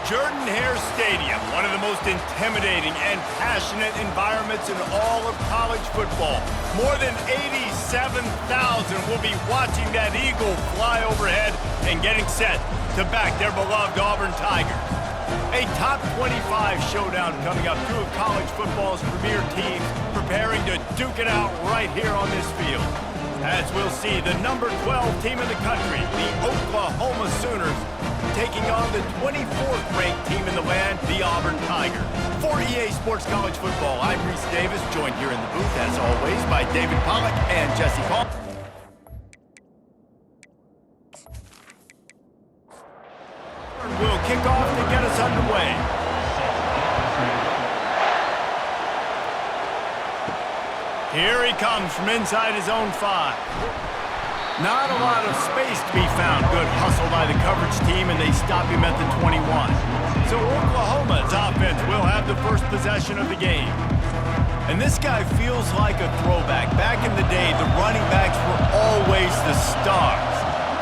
Jordan-Hare Stadium, one of the most intimidating and passionate environments in all of college football. More than 87,000 will be watching that eagle fly overhead and getting set to back their beloved Auburn Tigers. A top 25 showdown coming up, two of college football's premier teams preparing to duke it out right here on this field. As we'll see, the number 12 team in the country, the Oklahoma Sooners, taking on the 24th ranked team in the land, the Auburn Tigers. For EA Sports College Football, I'm Reese Davis, joined here in the booth, as always, by David Pollack and Jesse Paul. We'll kick off to get us underway. Here he comes from inside his own 5. Not a lot of space to be found. Good hustle by the coverage team, and they stop him at the 21. So Oklahoma's offense will have the first possession of the game. And this guy feels like a throwback. Back in the day, the running backs were always the stars.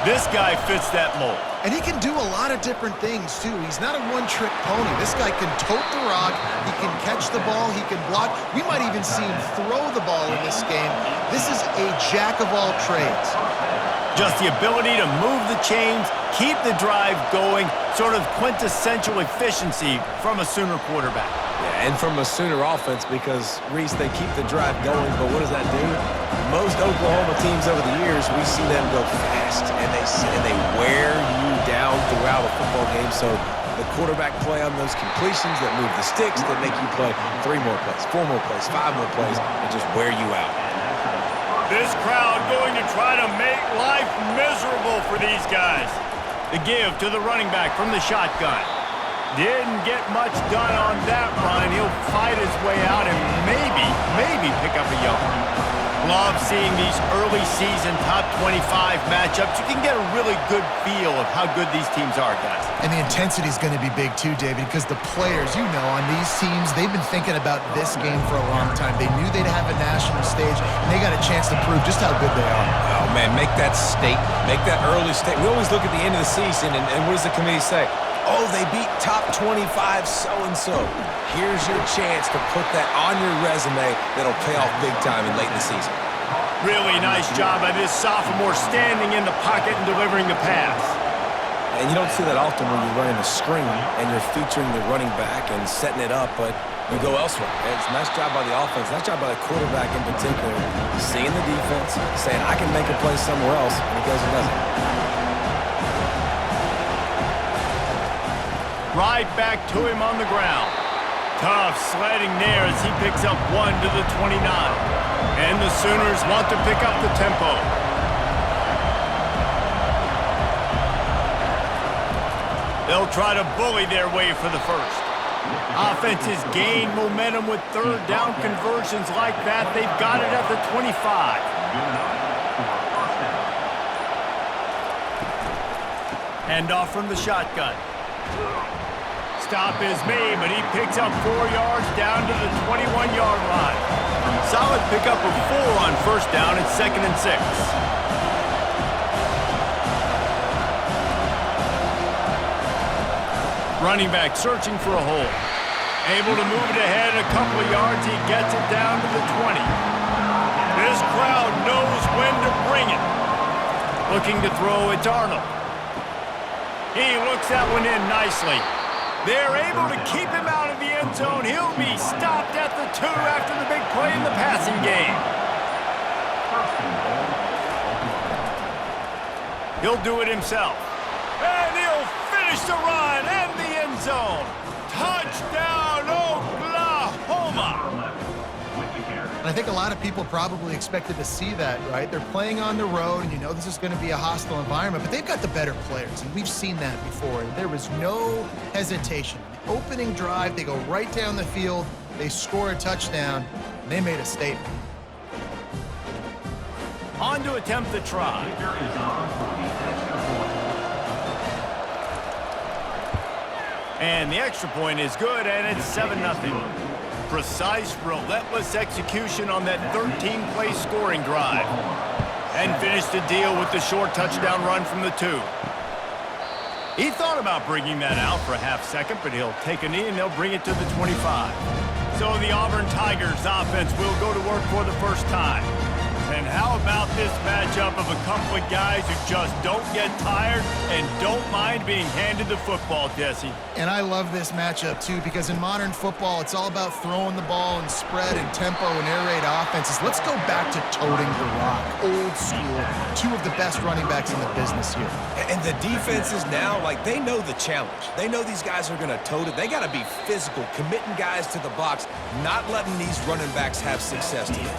This guy fits that mold. And he can do a lot of different things, too. He's not a one-trick pony. This guy can tote the rock. He can catch the ball. He can block. We might even see him throw the ball in this game. This is a jack of all trades. Just the ability to move the chains, keep the drive going, sort of quintessential efficiency from a Sooner quarterback. Yeah, and from a Sooner offense because, Reese, they keep the drive going, but what does that do? Most Oklahoma teams over the years, we see them go fast, and they wear you down throughout a football game. So the quarterback play on those completions that move the sticks that make you play 3 more plays, 4 more plays, 5 more plays, and just wear you out. This crowd going to try to make life miserable for these guys. The give to the running back from the shotgun. Didn't get much done on that run. He'll fight his way out and maybe pick up a yard. Love seeing these early season top 25 matchups. You can get a really good feel of how good these teams are, guys. And the intensity is going to be big too, David, because the players, you know, on these teams, they've been thinking about this game for a long time. They knew they'd have a national stage, and they got a chance to prove just how good they are. Oh, man, make that statement. Make that early statement. We always look at the end of the season, and what does the committee say? Oh, they beat top 25 so-and-so. Here's your chance to put that on your resume that'll pay off big time in late in the season. Really nice job by this sophomore standing in the pocket and delivering the pass. And you don't see that often when you're running a screen and you're featuring the running back and setting it up, but you go elsewhere. It's a nice job by the offense, nice job by the quarterback in particular, seeing the defense, saying, I can make a play somewhere else, and he goes and does it. Right back to him on the ground. Tough sledding there as he picks up 1 to the 29. And the Sooners want to pick up the tempo. They'll try to bully their way for the first. Offenses gain momentum with third down conversions like that. They've got it at the 25. Hand off from the shotgun. Stop is made, but he picks up 4 yards down to the 21-yard line. Solid pickup of 4 on first down at 2nd and 6. Running back searching for a hole. Able to move it ahead a couple of yards. He gets it down to the 20. This crowd knows when to bring it. Looking to throw, it's Arnold. He looks that one in nicely. They're able to keep him out of the end zone. He'll be stopped at the 2 after the big play in the passing game. He'll do it himself. And he'll finish the run and the end zone. Touchdown, Oklahoma! And I think a lot of people probably expected to see that, right? They're playing on the road, and you know this is going to be a hostile environment, but they've got the better players, and we've seen that before. There was no hesitation. The opening drive, they go right down the field, they score a touchdown, and they made a statement. On to attempt the try. And the extra point is good, and it's 7-0. Precise, relentless execution on that 13-play scoring drive. And finished the deal with the short touchdown run from the 2. He thought about bringing that out for a half second, but he'll take a knee and they'll bring it to the 25. So the Auburn Tigers offense will go to work for the first time. And how about this matchup of a couple of guys who just don't get tired and don't mind being handed the football, Jesse? And I love this matchup, too, because in modern football, it's all about throwing the ball and spread and tempo and air raid offenses. Let's go back to toting the rock. Old school. Two of the best running backs in the business here. And the defenses now, like, they know the challenge. They know these guys are going to tote it. They got to be physical, committing guys to the box, not letting these running backs have success today.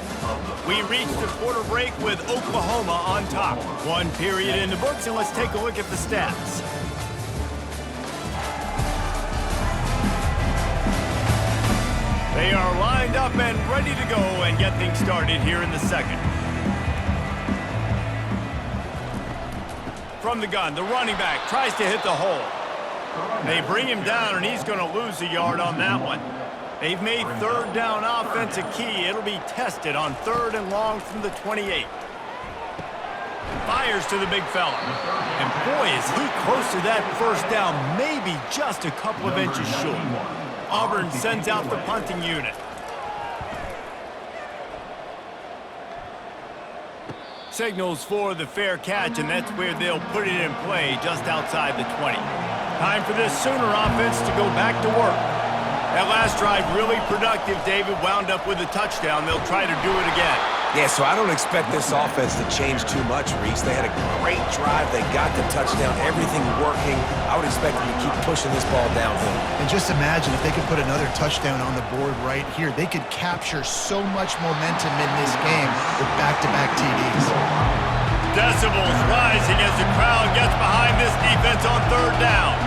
We reached the quarter break with Oklahoma on top. One period in the books, and let's take a look at the stats. They are lined up and ready to go and get things started here in the second. From the gun, the running back tries to hit the hole. They bring him down, and he's going to lose a yard on that one. They've made third down offense a key. It'll be tested on 3rd and long from the 28. Fires to the big fella. And boy, is he close to that first down, maybe just a couple of inches short. Auburn sends out the punting unit. Signals for the fair catch, and that's where they'll put it in play, just outside the 20. Time for this Sooner offense to go back to work. That last drive really productive. David wound up with a touchdown. They'll try to do it again. Yeah, so I don't expect this offense to change too much, Reese. They had a great drive. They got the touchdown, everything working. I would expect them to keep pushing this ball downhill. And just imagine if they could put another touchdown on the board right here. They could capture so much momentum in this game with back-to-back TDs. Decibels rising as the crowd gets behind this defense on 3rd down.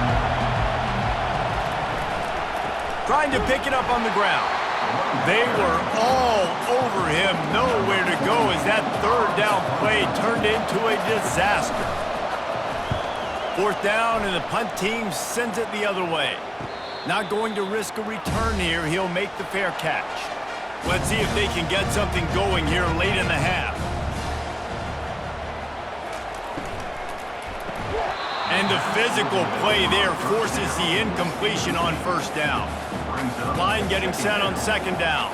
Trying to pick it up on the ground. They were all over him, nowhere to go as that 3rd down play turned into a disaster. 4th down, and the punt team sends it the other way. Not going to risk a return here. He'll make the fair catch. Let's see if they can get something going here late in the half. And the physical play there forces the incompletion on 1st down. Line getting set on 2nd down.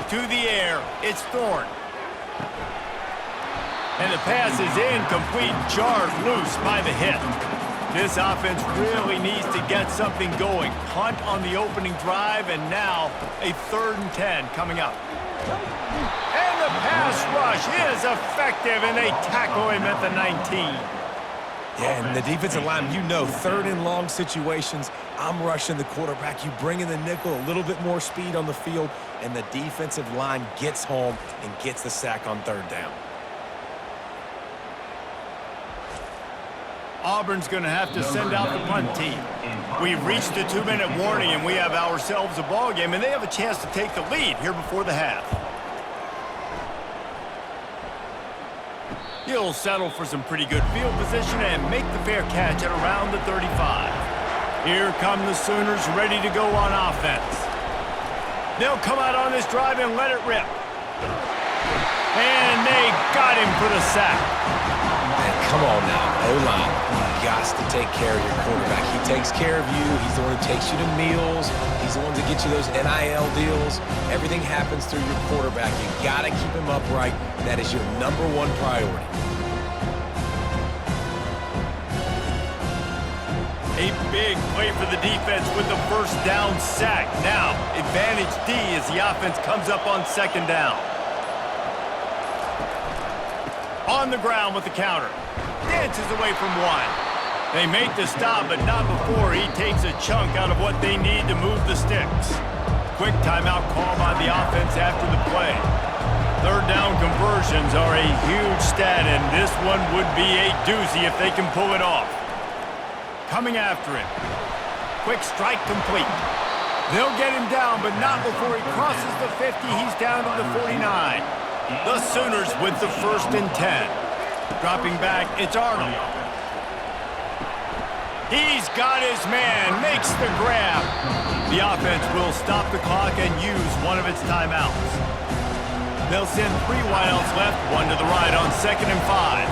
To the air, it's Thorne. And the pass is incomplete, jarred loose by the hit. This offense really needs to get something going. Punt on the opening drive, and now a 3rd and 10 coming up. And the pass rush is effective, and they tackle him at the 19. Yeah, and the defensive line, you know, 3rd and long situations, I'm rushing the quarterback. You bring in the nickel, a little bit more speed on the field, and the defensive line gets home and gets the sack on 3rd down. Auburn's going to have to send out the punt team. We've reached the 2-minute warning, and we have ourselves a ball game, and they have a chance to take the lead here before the half. He'll settle for some pretty good field position and make the fair catch at around the 35. Here come the Sooners ready to go on offense. They'll come out on this drive and let it rip. And they got him for the sack. Man, come on now, O-line. You got to take care of your quarterback. He takes care of you. He's the one who takes you to meals. He's the one to get you those NIL deals. Everything happens through your quarterback. You got to keep him upright. That is your #1 priority. A big play for the defense with the 1st down sack. Now, advantage D as the offense comes up on 2nd down. On the ground with the counter. Dances away from one. They make the stop, but not before he takes a chunk out of what they need to move the sticks. Quick timeout call by the offense after the play. 3rd down conversions are a huge stat, and this one would be a doozy if they can pull it off. Coming after him. Quick strike complete. They'll get him down, but not before he crosses the 50. He's down to the 49. The Sooners with the 1st and 10. Dropping back, it's Arnold. He's got his man, makes the grab. The offense will stop the clock and use one of its timeouts. They'll send 3 wideouts left, 1 to the right on 2nd and 5.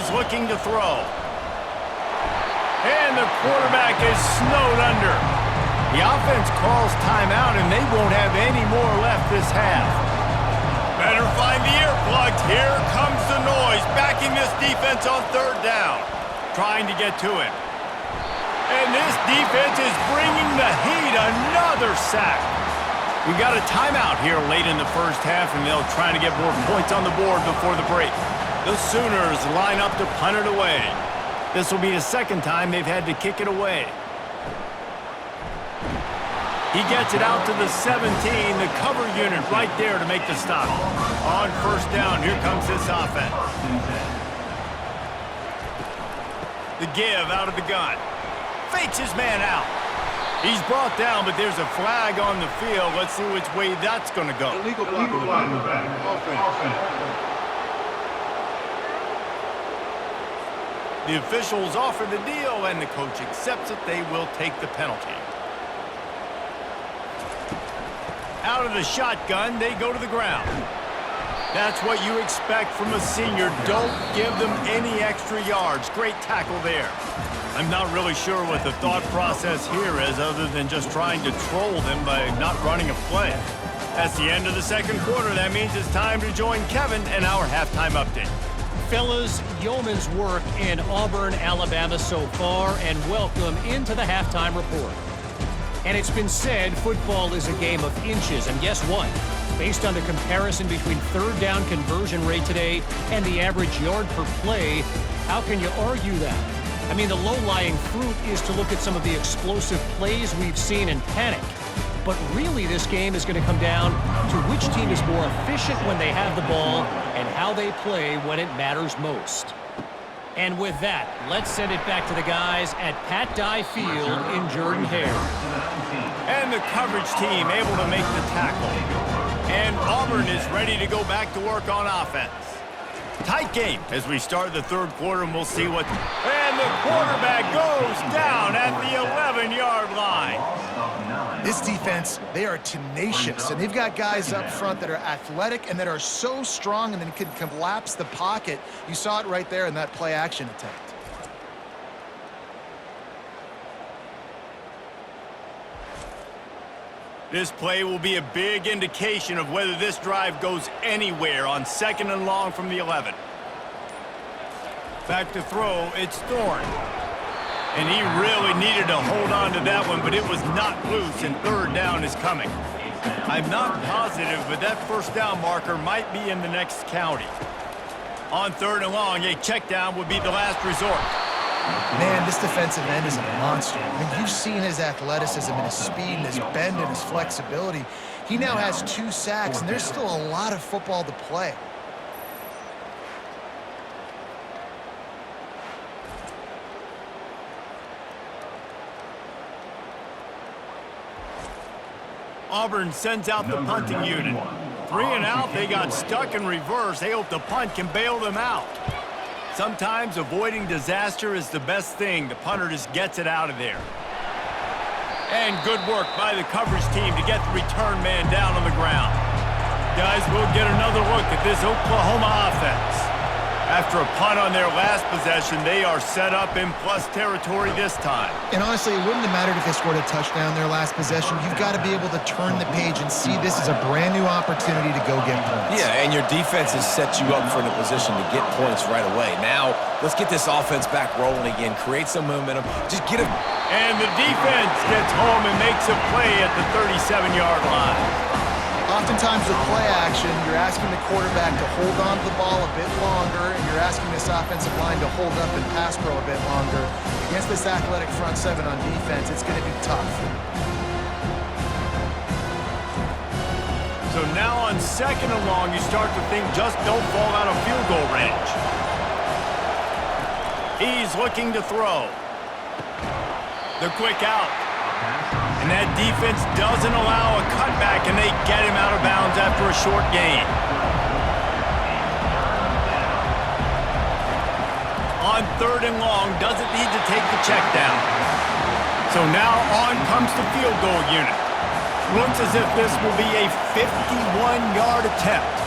He's looking to throw. And the quarterback is snowed under. The offense calls timeout, and they won't have any more left this half. Better find the earplugs. Here comes the noise, backing this defense on third down. Trying to get to it. And this defense is bringing the heat. Another sack. We got a timeout here late in the first half, and they'll try to get more points on the board before the break. The Sooners line up to punt it away. This will be the second time they've had to kick it away. He gets it out to the 17, the cover unit right there to make the stop. On first down, here comes this offense. The give out of the gun. Fakes his man out. He's brought down, but there's a flag on the field. Let's see which way that's going to go. Illegal block on the back. Offense. The officials offer the deal, and the coach accepts it. They will take the penalty. Out of the shotgun, they go to the ground. That's what you expect from a senior. Don't give them any extra yards. Great tackle there. I'm not really sure what the thought process here is other than just trying to troll them by not running a play. That's the end of the second quarter. That means it's time to join Kevin and our halftime update. Fellas, yeoman's work in Auburn, Alabama so far, and welcome into the halftime report. And it's been said football is a game of inches, and guess what? Based on the comparison between third down conversion rate today and the average yard per play, how can you argue that? I mean, the low-lying fruit is to look at some of the explosive plays we've seen and panic. But really, this game is going to come down to which team is more efficient when they have the ball and how they play when it matters most. And with that, let's send it back to the guys at Pat Dye Field in Jordan-Hare. And the coverage team able to make the tackle. And Auburn is ready to go back to work on offense. Tight game as we start the third quarter, and we'll see what... And the quarterback goes down at the 11-yard line. This defense, they are tenacious, and they've got guys up front that are athletic and that are so strong and then can collapse the pocket. You saw it right there in that play-action attempt. This play will be a big indication of whether this drive goes anywhere on 2nd and long from the 11. Back to throw, it's Thorne. And he really needed to hold on to that one, but it was not loose, and third down is coming. I'm not positive, but that first down marker might be in the next county. On 3rd and long, a check down would be the last resort. Man, this defensive end is a monster. I mean, you've seen his athleticism and his speed and his bend and his flexibility. He now has 2 sacks, and there's still a lot of football to play. Auburn sends out the punting unit. 3 and out, they got stuck in reverse. They hope the punt can bail them out. Sometimes avoiding disaster is the best thing. The punter just gets it out of there. And good work by the coverage team to get the return man down on the ground. Guys, we'll get another look at this Oklahoma offense. After a punt on their last possession, they are set up in plus territory this time. And honestly, it wouldn't have mattered if they scored a touchdown their last possession. You've got to be able to turn the page and see this as a brand new opportunity to go get points. Yeah, and your defense has set you up for the position to get points right away. Now, let's get this offense back rolling again, create some momentum, just get it. And the defense gets home and makes a play at the 37-yard line. Oftentimes with play action, you're asking the quarterback to hold on to the ball a bit longer, and you're asking this offensive line to hold up and pass pro a bit longer. Against this athletic front 7 on defense, it's going to be tough. So now on 2nd and long, you start to think just don't fall out of field goal range. He's looking to throw. The quick out. And that defense doesn't allow a cutback, and they get him out of bounds after a short gain. On 3rd and long, doesn't need to take the check down. So now on comes the field goal unit. Looks as if this will be a 51-yard attempt.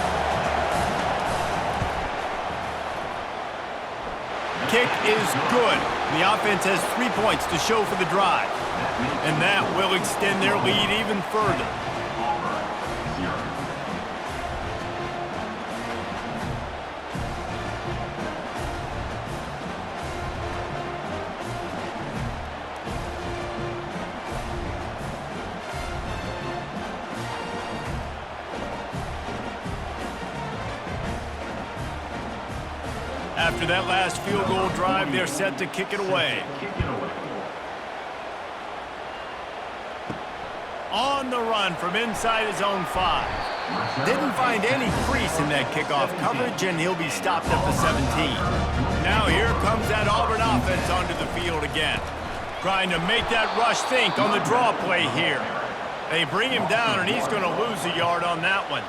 kick is good. The offense has 3 points to show for the drive. And that will extend their lead even further. After that last field goal drive, they're set to kick it away. On the run from inside his own 5. Didn't find any crease in that kickoff coverage, and he'll be stopped at the 17. Now here comes that Auburn offense onto the field again. Trying to make that rush think on the draw play here. They bring him down, and he's going to lose a yard on that one.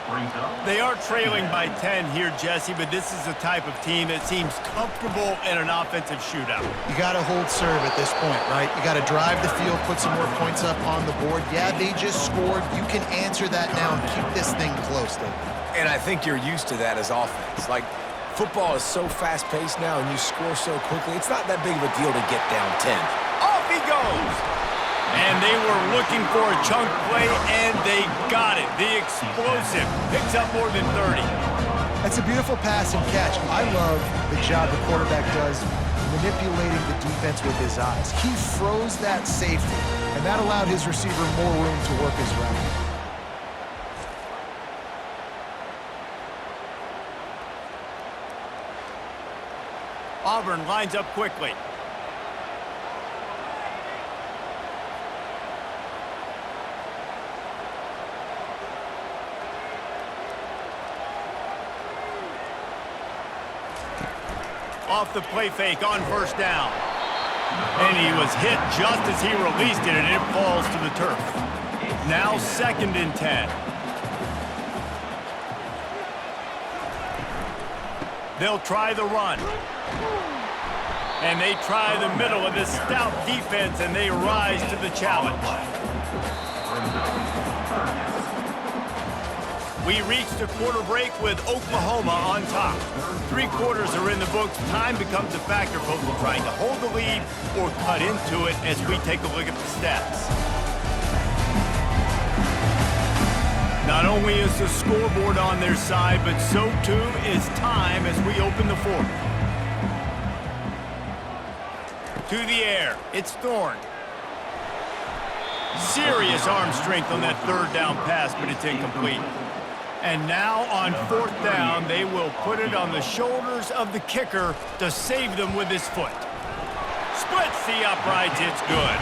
They are trailing by 10 here, Jesse, but this is the type of team that seems comfortable in an offensive shootout. You got to hold serve at this point, right? You got to drive the field, put some more points up on the board. Yeah, they just scored. You can answer that now and keep this thing close, David. And I think you're used to that as offense. Like, football is so fast-paced now, and you score so quickly. It's not that big of a deal to get down 10. Off he goes! And they were looking for a chunk play, and they got it. The explosive picks up more than 30. That's a beautiful pass and catch. I love the job the quarterback does manipulating the defense with his eyes. He froze that safety, and that allowed his receiver more room to work his route. Auburn lines up quickly. Off the play fake on first down. And he was hit just as he released it, and it falls to the turf. Now 2nd and 10. They'll try the run. And they try the middle of this stout defense, and they rise to the challenge. We reached a quarter break with Oklahoma on top. 3 quarters are in the books. Time becomes a factor, both in trying to hold the lead or cut into it as we take a look at the stats. Not only is the scoreboard on their side, but so too is time as we open the 4th. To the air, it's Thorne. Serious arm strength on that 3rd down pass, but it's incomplete. And now on 4th down, they will put it on the shoulders of the kicker to save them with his foot. Splits the uprights, it's good.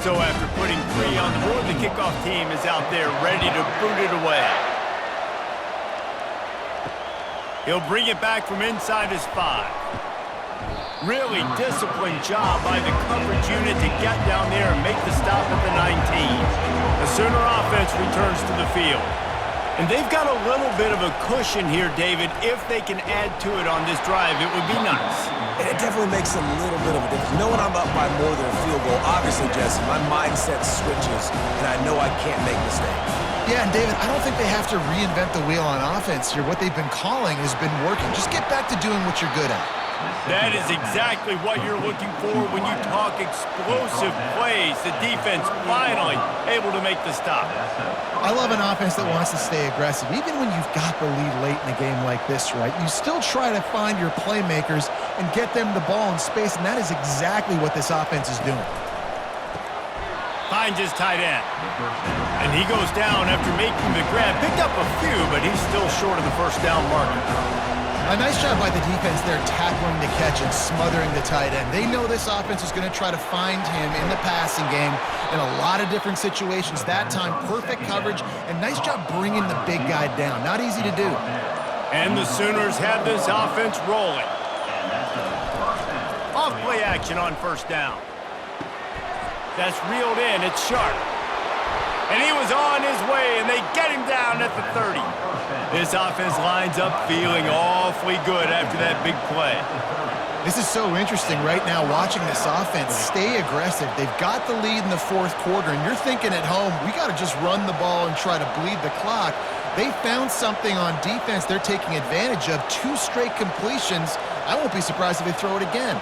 So after putting 3 on the board, the kickoff team is out there ready to boot it away. He'll bring it back from inside his 5. Really disciplined job by the coverage unit to get down there and make the stop at the 19. The Sooner offense returns to the field. And they've got a little bit of a cushion here, David. If they can add to it on this drive, it would be nice. And it definitely makes a little bit of a difference. Knowing I'm up by more than a field goal, obviously, Jesse, my mindset switches, and I know I can't make mistakes. Yeah, and David, I don't think they have to reinvent the wheel on offense here. What they've been calling has been working. Just get back to doing what you're good at. That is exactly what you're looking for when you talk explosive plays. The defense finally able to make the stop. I love an offense that wants to stay aggressive. Even when you've got the lead late in a game like this, right? You still try to find your playmakers and get them the ball in space, and that is exactly what this offense is doing. Finds his tight end. And he goes down after making the grab. Picked up a few, but he's still short of the 1st down marker. A nice job by the defense there tackling the catch and smothering the tight end. They know this offense is going to try to find him in the passing game in a lot of different situations. That time, perfect coverage, and nice job bringing the big guy down. Not easy to do. And the Sooners have this offense rolling. Off play action on 1st down. That's reeled in. It's Sharp. And he was on his way, and they get him down at the 30. This offense lines up feeling awfully good after that big play. This is so interesting right now watching this offense stay aggressive. They've got the lead in the fourth quarter, and you're thinking at home, we got to just run the ball and try to bleed the clock. They found something on defense they're taking advantage of. 2 straight completions. I won't be surprised if they throw it again.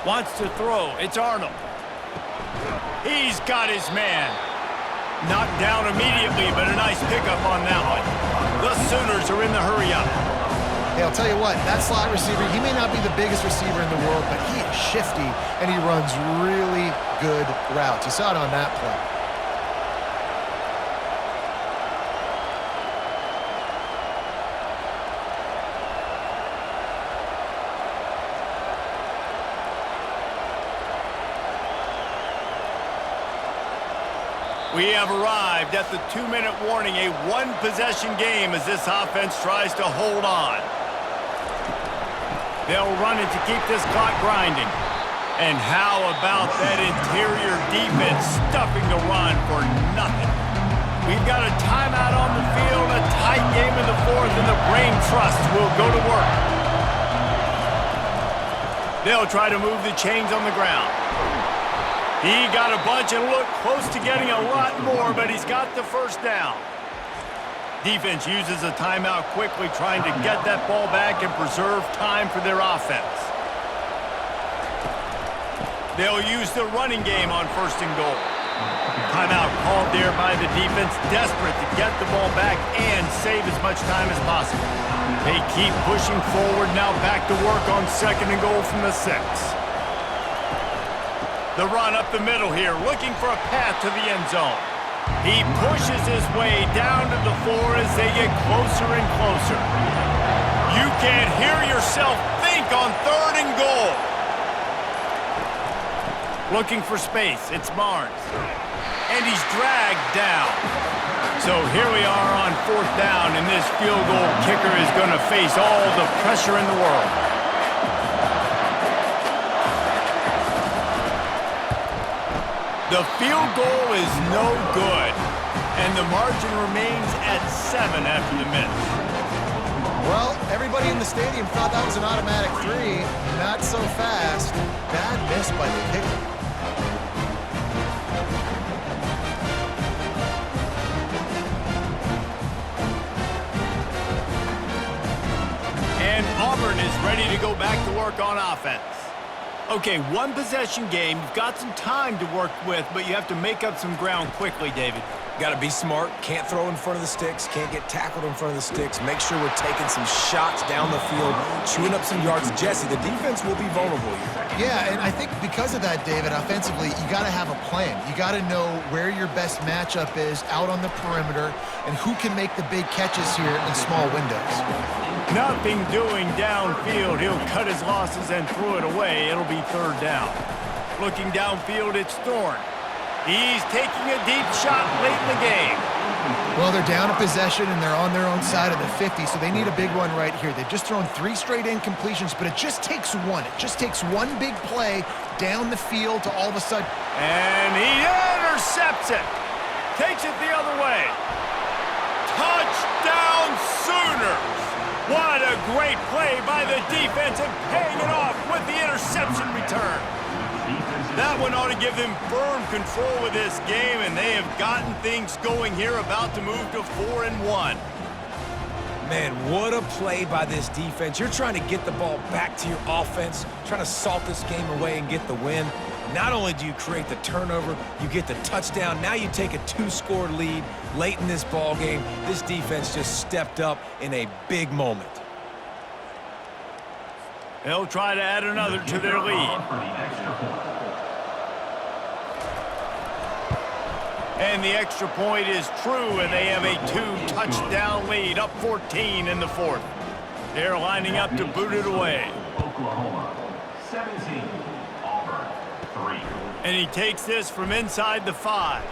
Wants to throw. It's Arnold. He's got his man. Knocked down immediately, but a nice pickup on that one. The Sooners are in the hurry-up. Hey, I'll tell you what, that slot receiver, he may not be the biggest receiver in the world, but he is shifty, and he runs really good routes. You saw it on that play. We have arrived at the 2-minute warning, a 1-possession game as this offense tries to hold on. They'll run it to keep this clock grinding. And how about that interior defense stuffing the run for nothing? We've got a timeout on the field, a tight game in the fourth, and the Brain Trust will go to work. They'll try to move the chains on the ground. He got a bunch and looked close to getting a lot more, but he's got the first down. Defense uses a timeout quickly, trying to get that ball back and preserve time for their offense. They'll use the running game on 1st and goal. Timeout called there by the defense, desperate to get the ball back and save as much time as possible. They keep pushing forward, now back to work on 2nd and goal from the 6. The run up the middle here, looking for a path to the end zone. He pushes his way down to the 4 as they get closer and closer. You can't hear yourself think on 3rd and goal. Looking for space, it's Barnes. And he's dragged down. So here we are on 4th down, and this field goal kicker is going to face all the pressure in the world. The field goal is no good, and the margin remains at 7 after the miss. Well, everybody in the stadium thought that was an automatic 3. Not so fast. Bad miss by the kicker. And Auburn is ready to go back to work on offense. Okay, 1-possession game. You've got some time to work with, but you have to make up some ground quickly, David. Got to be smart. Can't throw in front of the sticks. Can't get tackled in front of the sticks. Make sure we're taking some shots down the field, chewing up some yards. Jesse, the defense will be vulnerable here. Yeah, and I think because of that, David, offensively, you got to have a plan. You got to know where your best matchup is out on the perimeter and who can make the big catches here in small windows. Nothing doing downfield. He'll cut his losses and throw it away. It'll be 3rd down. Looking downfield, it's Thorne. He's taking a deep shot late in the game. Well, they're down a possession, and they're on their own side of the 50, so they need a big one right here. They've just thrown 3 straight incompletions, but it just takes one. It just takes one big play down the field to all of a sudden. And he intercepts it. Takes it the other way. Touchdown Sooners! What a great play by the defense and paying it off with the interception return. That one ought to give them firm control of this game, and they have gotten things going here, about to move to 4-1. Man, what a play by this defense. You're trying to get the ball back to your offense, trying to salt this game away and get the win. Not only do you create the turnover, you get the touchdown. Now you take a 2-score lead late in this ball game. This defense just stepped up in a big moment. They'll try to add another to their lead. And the extra point is true, and they have a 2-touchdown lead, up 14 in the 4th. They're lining up to boot it away. Oklahoma, 17. Auburn, 3. And he takes this from inside the 5.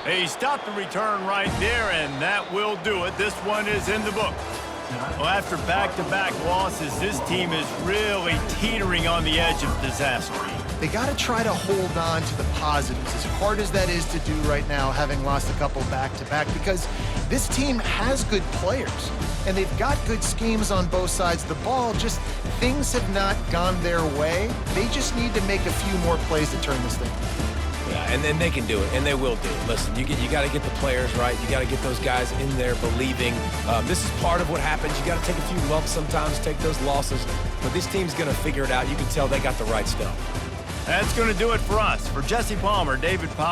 They stopped the return right there, and that will do it. This one is in the book. tonight. Well, after back-to-back losses, this team is really teetering on the edge of disaster. They got to try to hold on to the positives, as hard as that is to do right now, having lost a couple back-to-back, because this team has good players, and they've got good schemes on both sides of the ball. Just things have not gone their way. They just need to make a few more plays to turn this thing. Yeah, and then they can do it, and they will do it. Listen, you got to get the players right. You got to get those guys in there believing. This is part of what happens. You got to take a few lumps sometimes, take those losses. But this team's going to figure it out. You can tell they got the right stuff. That's going to do it for us. For Jesse Palmer, David Powell.